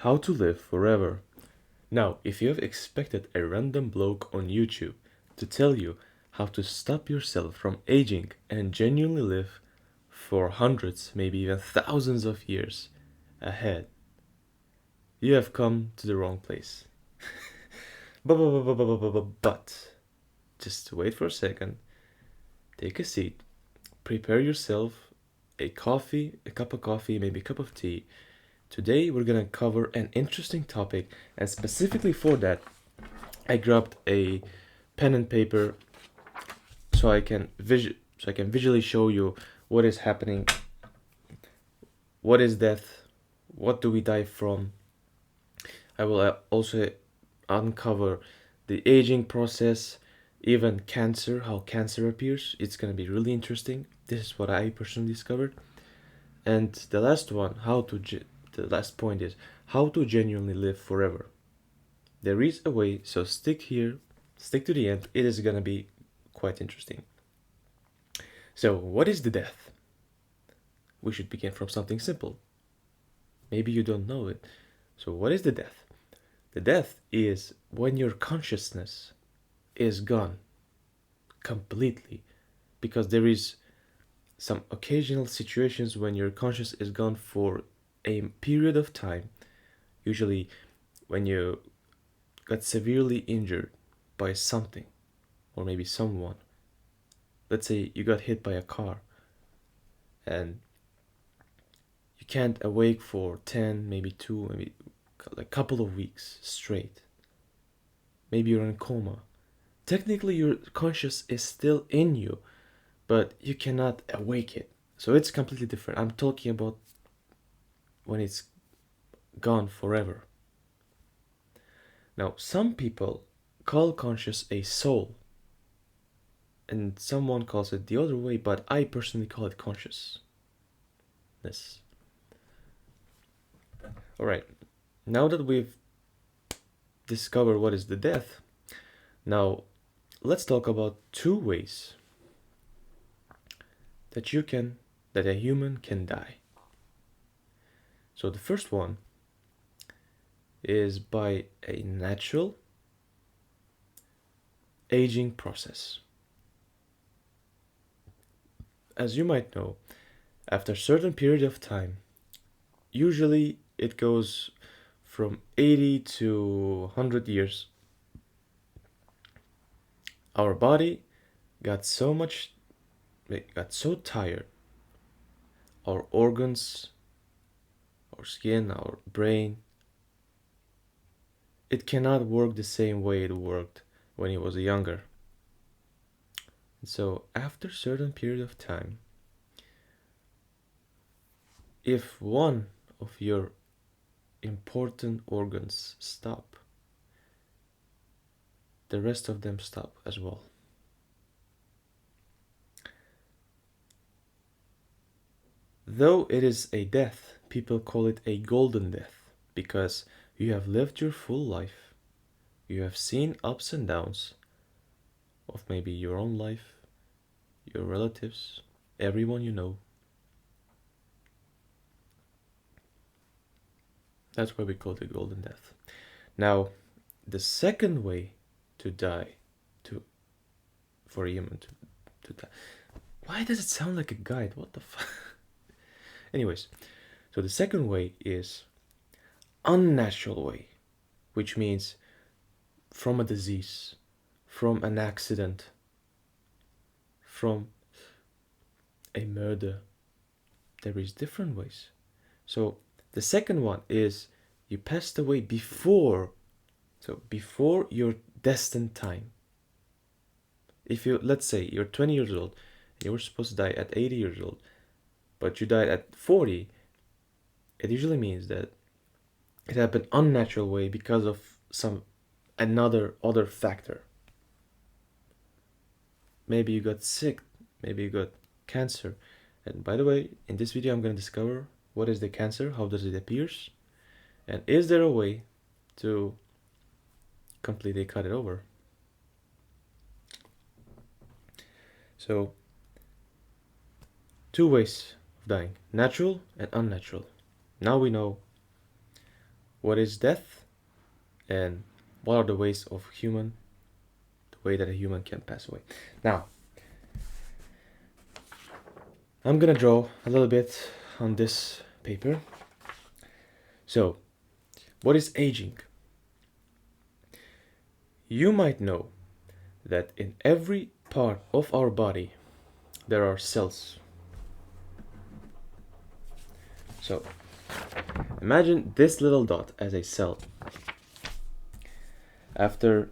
How to live forever. Now, if you have expected a random bloke on YouTube to tell you how to stop yourself from aging and genuinely live for hundreds, maybe even thousands of years ahead, you have come to the wrong place. But just wait for a second, take a seat, prepare yourself a coffee, a cup of coffee, maybe a cup of tea. Today we're gonna cover an interesting topic, and specifically for that, I grabbed a pen and paper so I can visually show you what is happening, what is death, what do we die from. I will also uncover the aging process, even cancer, how cancer appears. It's gonna be really interesting. This is what I personally discovered. And the last one, the last point is how to genuinely live forever. There is a way, so stick here, stick to the end. It is gonna be quite interesting. So, what is the death? We should begin from something simple. Maybe you don't know it. So, what is the death? The death is when your consciousness is gone completely, because there is some occasional situations when your conscious is gone for a period of time, usually when you got severely injured by something or maybe someone. Let's say you got hit by a car and you can't awake for 10, maybe 2, maybe like a couple of weeks straight. Maybe you're in a coma. Technically, your conscious is still in you, but you cannot awake it. So it's completely different. I'm talking about when it's gone forever. Now, some people call conscious a soul, and someone calls it the other way, but I personally call it consciousness. Alright, now that we've discovered what is the death, now let's talk about two ways that a human can die. So the first one is by a natural aging process. As you might know, after a certain period of time, usually it goes from 80 to 100 years, our body got so tired, our organs, our skin, our brain, it cannot work the same way it worked when it was younger. So after a certain period of time, if one of your important organs stop, the rest of them stop as well. Though it is a death, people call it a golden death, because you have lived your full life, you have seen ups and downs of maybe your own life, your relatives, everyone you know. That's why we call it a golden death. Now, the second way to die, for a human to die. Why does it sound like a guide? What the fuck? Anyways, so the second way is unnatural way, which means from a disease, from an accident, from a murder. There is different ways. So the second one is you passed away before your destined time. If you, let's say you're 20 years old and you were supposed to die at 80 years old, but you died at 40, it usually means that it happened unnatural way because of some other factor. Maybe you got sick, maybe you got cancer. And by the way, in this video I'm going to discover what is the cancer, how does it appears, and is there a way to completely cut it over. So, two ways of dying, natural and unnatural. Now we know what is death and what are the way that a human can pass away. Now, I'm gonna draw a little bit on this paper. So, what is aging? You might know that in every part of our body there are cells. So, imagine this little dot as a cell. After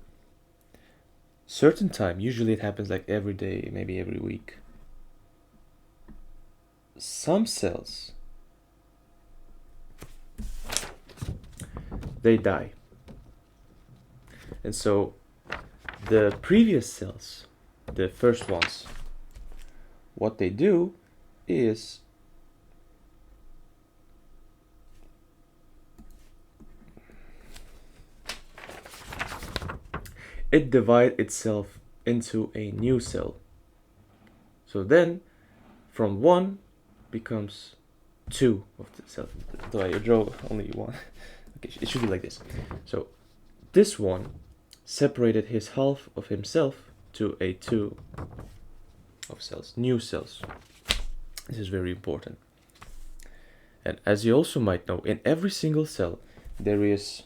certain time, usually it happens like every day, maybe every week, some cells, they die. And so the previous cells, the first ones, what they do is it divides itself into a new cell. So then from one becomes two of the cells. So I draw only one. Okay, it should be like this. So this one separated his half of himself to a two of cells, new cells. This is very important. And as you also might know, in every single cell there is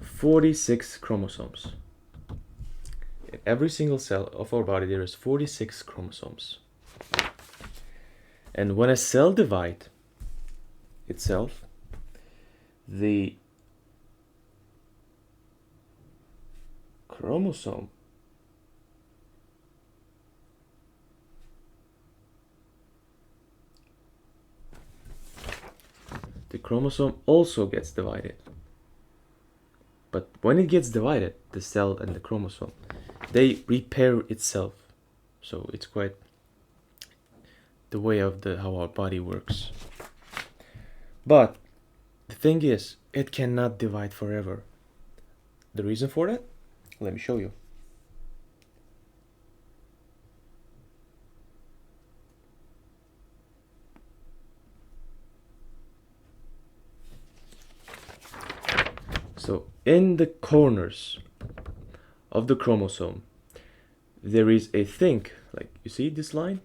46 chromosomes. In every single cell of our body there is 46 chromosomes. And when a cell divides itself, the chromosome also gets divided. But when it gets divided, the cell and the chromosome, they repair itself. So it's quite the way of how our body works. But the thing is, it cannot divide forever. The reason for that? Let me show you. So in the corners of the chromosome, there is a thing, like you see this line?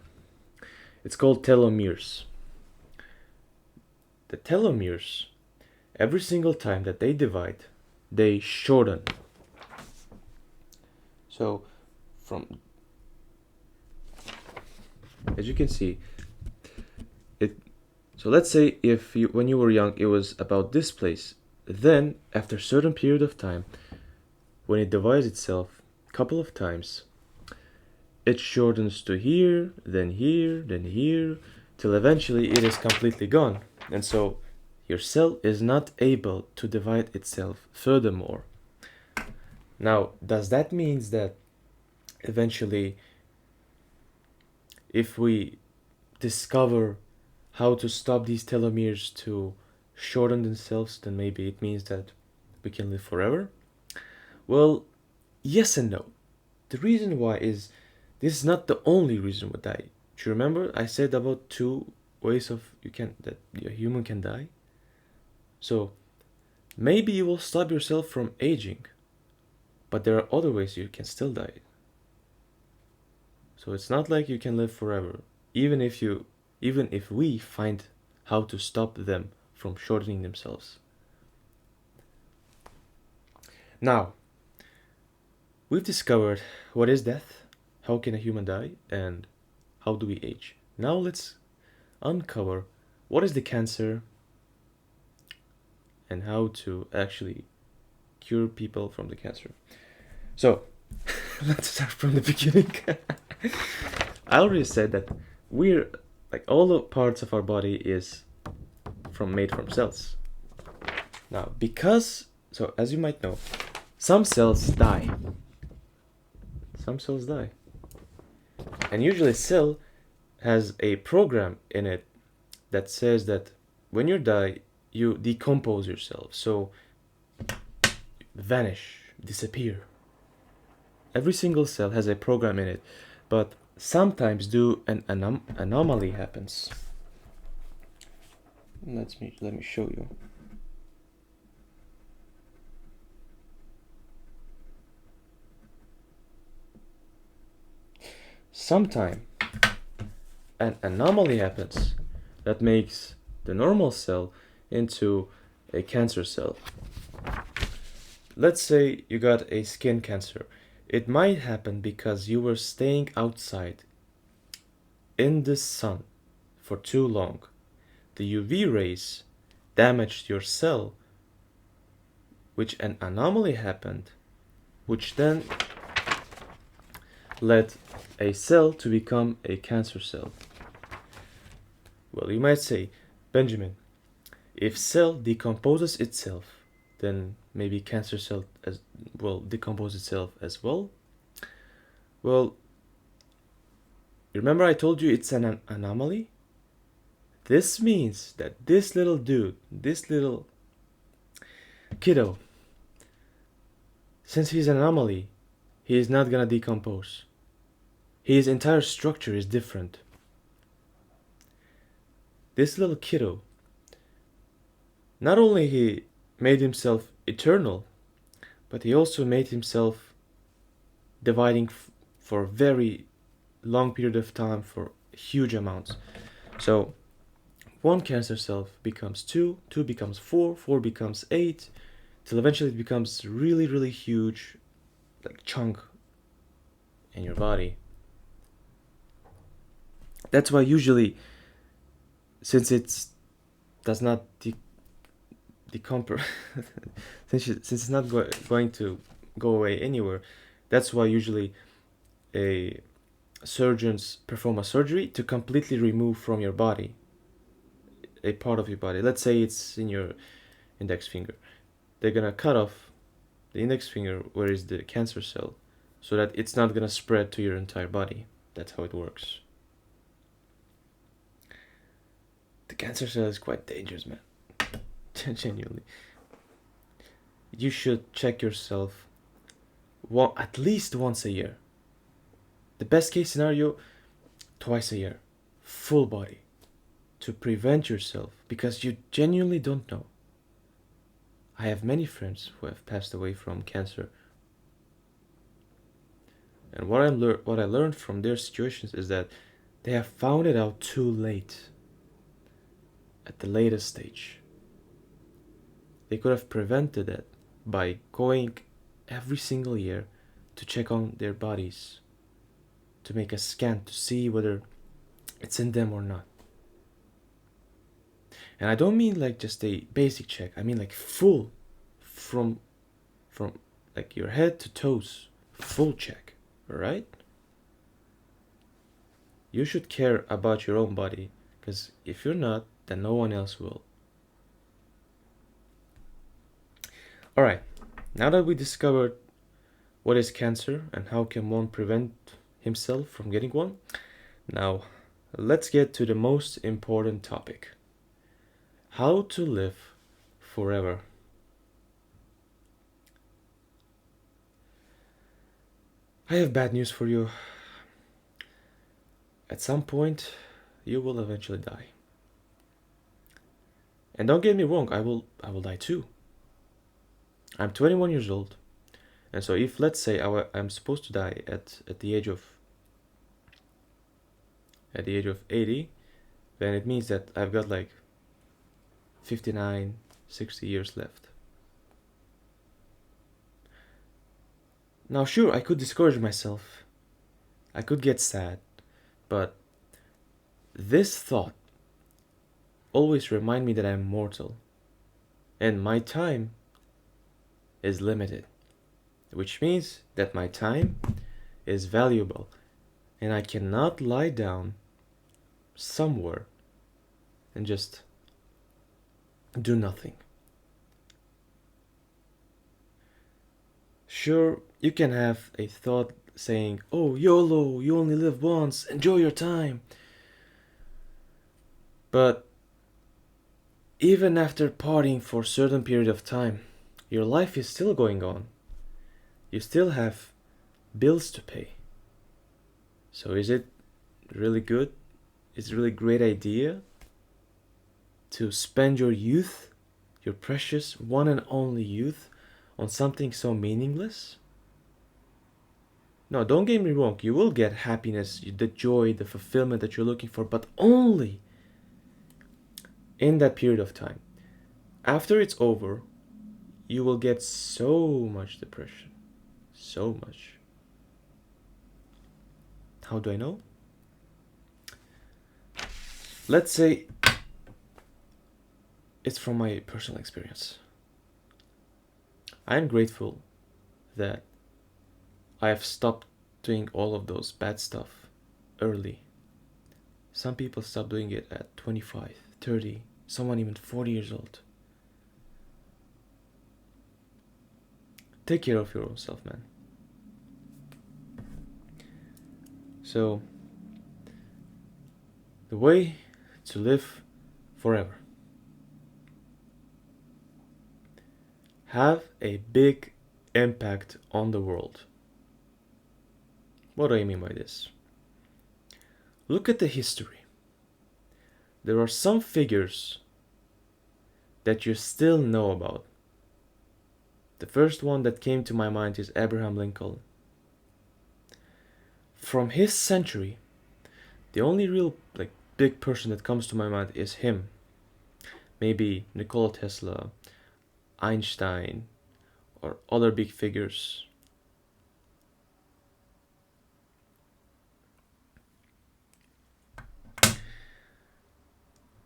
It's called telomeres. The telomeres, every single time that they divide, they shorten. So as you can see, so let's say when you were young, it was about this place. Then, after a certain period of time, when it divides itself a couple of times, it shortens to here, then here, then here, till eventually it is completely gone. And so your cell is not able to divide itself furthermore. Now, does that mean that eventually, if we discover how to stop these telomeres to shorten themselves, then maybe it means that we can live forever? Well, yes and no. The reason why is this is not the only reason we die. Do you remember I said about 2 ways that a human can die? So maybe you will stop yourself from aging, but there are other ways you can still die. So it's not like you can live forever, even if we find how to stop them from shortening themselves. Now, we've discovered what is death, how can a human die, and how do we age. Now let's uncover what is the cancer and how to actually cure people from the cancer. So, let's start from the beginning. I already said that we're like all the parts of our body is made from cells. Now, so as you might know, some cells die. And usually a cell has a program in it that says that when you die, you decompose yourself. So vanish, disappear. Every single cell has a program in it, but sometimes do an anomaly happens. Let me show you. Sometime an anomaly happens that makes the normal cell into a cancer cell. Let's say you got a skin cancer. It might happen because you were staying outside in the sun for too long. The UV rays damaged your cell, which an anomaly happened, which then led a cell to become a cancer cell. Well, you might say, Benjamin, if cell decomposes itself, then maybe cancer cell as well decompose itself as well. Well, remember I told you it's an anomaly? This means that this little dude, this little kiddo, since he's an anomaly, he is not gonna decompose. His entire structure is different. This little kiddo, not only he made himself eternal, but he also made himself dividing for a very long period of time for huge amounts. So one cancer cell becomes two, two becomes four, four becomes eight, till eventually it becomes really, really huge, like chunk in your body. That's why usually, since it does not decompose, since it's not going to go away anywhere, that's why usually surgeons perform a surgery to completely remove from your body a part of your body. Let's say it's in your index finger. They're gonna cut off the index finger where is the cancer cell, so that it's not gonna spread to your entire body. That's how it works. The cancer cell is quite dangerous, man. Genuinely. You should check yourself at least once a year. The best case scenario, twice a year. Full body. To prevent yourself, because you genuinely don't know. I have many friends who have passed away from cancer. And what I learned from their situations is that they have found it out too late. At the latest stage. They could have prevented it by going every single year to check on their bodies, to make a scan to see whether it's in them or not. And I don't mean like just a basic check. I mean like full, from like your head to toes, full check, alright? You should care about your own body, because if you're not, then no one else will. Alright, now that we discovered what is cancer and how can one prevent himself from getting one, now let's get to the most important topic. How to live forever. I have bad news for you. At some point, you will eventually die. And don't get me wrong, I will die too. I'm 21 years old. And so if, let's say, I'm supposed to die at the age of 80, then it means that I've got like 59, 60 years left. Now sure, I could discourage myself. I could get sad. But this thought always reminds me that I'm mortal. And my time is limited. Which means that my time is valuable. And I cannot lie down somewhere and just do nothing. Sure, you can have a thought saying, oh, YOLO, you only live once, enjoy your time. But even after partying for a certain period of time, your life is still going on. You still have bills to pay. So is it really good? Is it really great idea to spend your youth, your precious one and only youth, on something so meaningless? No, don't get me wrong. You will get happiness, the joy, the fulfillment that you're looking for, but only in that period of time. After it's over, you will get so much depression. So much. How do I know? Let's say it's from my personal experience. I am grateful that I have stopped doing all of those bad stuff early. Some people stop doing it at 25, 30, someone even 40 years old. Take care of your own self, man. So, the way to live forever. Have a big impact on the world. What do I mean by this? Look at the history. There are some figures that you still know about. The first one that came to my mind is Abraham Lincoln. From his century, the only real big person that comes to my mind is him. Maybe Nikola Tesla, Einstein, or other big figures.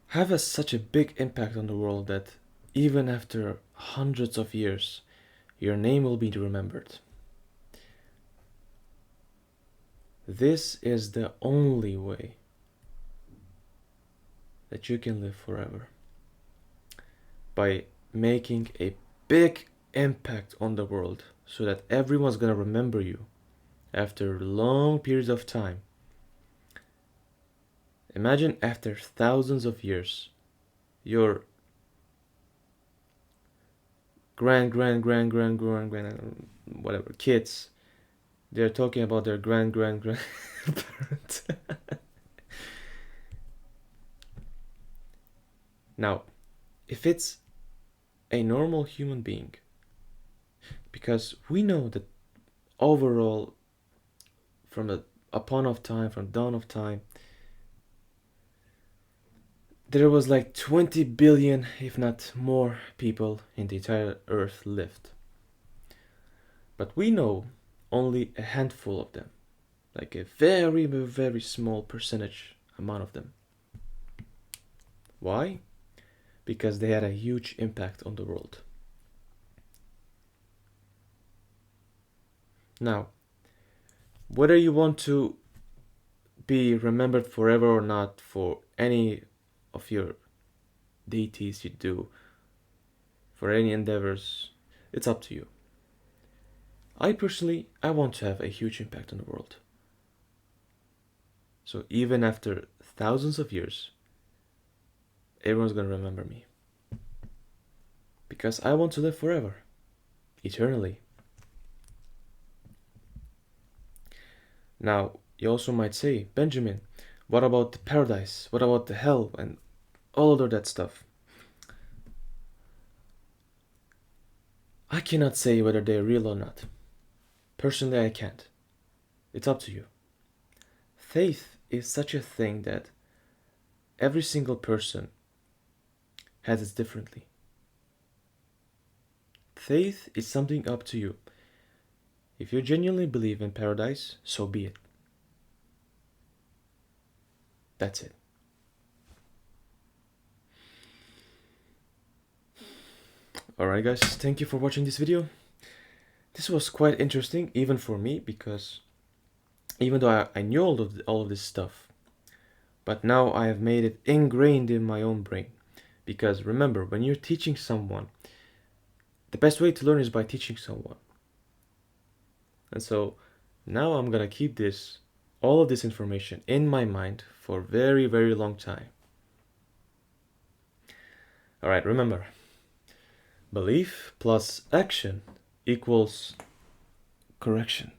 Have such a big impact on the world that even after hundreds of years, your name will be remembered. This is the only way that you can live forever. By making a big impact on the world so that everyone's gonna remember you after long periods of time. Imagine after thousands of years, your grand whatever kids, they're talking about their grandparents. Now, if it's a normal human being, because we know that overall, from the upon of time, from dawn of time, there was like 20 billion, if not more, people in the entire earth lived. But we know only a handful of them, like a very, very small percentage amount of them. Why? Because they had a huge impact on the world. Now, whether you want to be remembered forever or not for any of your deities you do, for any endeavors, it's up to you. I personally want to have a huge impact on the world. So even after thousands of years, everyone's gonna remember me. Because I want to live forever, eternally. Now, you also might say, Benjamin, what about the paradise? What about the hell and all of that stuff? I cannot say whether they're real or not. Personally, I can't. It's up to you. Faith is such a thing that every single person has it differently. Faith is something up to you. If you genuinely believe in paradise, so be it. That's it. Alright guys, thank you for watching this video. This was quite interesting, even for me, because even though I knew all of this stuff, but now I have made it ingrained in my own brain. Because remember, when you're teaching someone, the best way to learn is by teaching someone. And so now I'm gonna keep all of this information in my mind for a very, very long time. Alright, remember, belief plus action equals correction.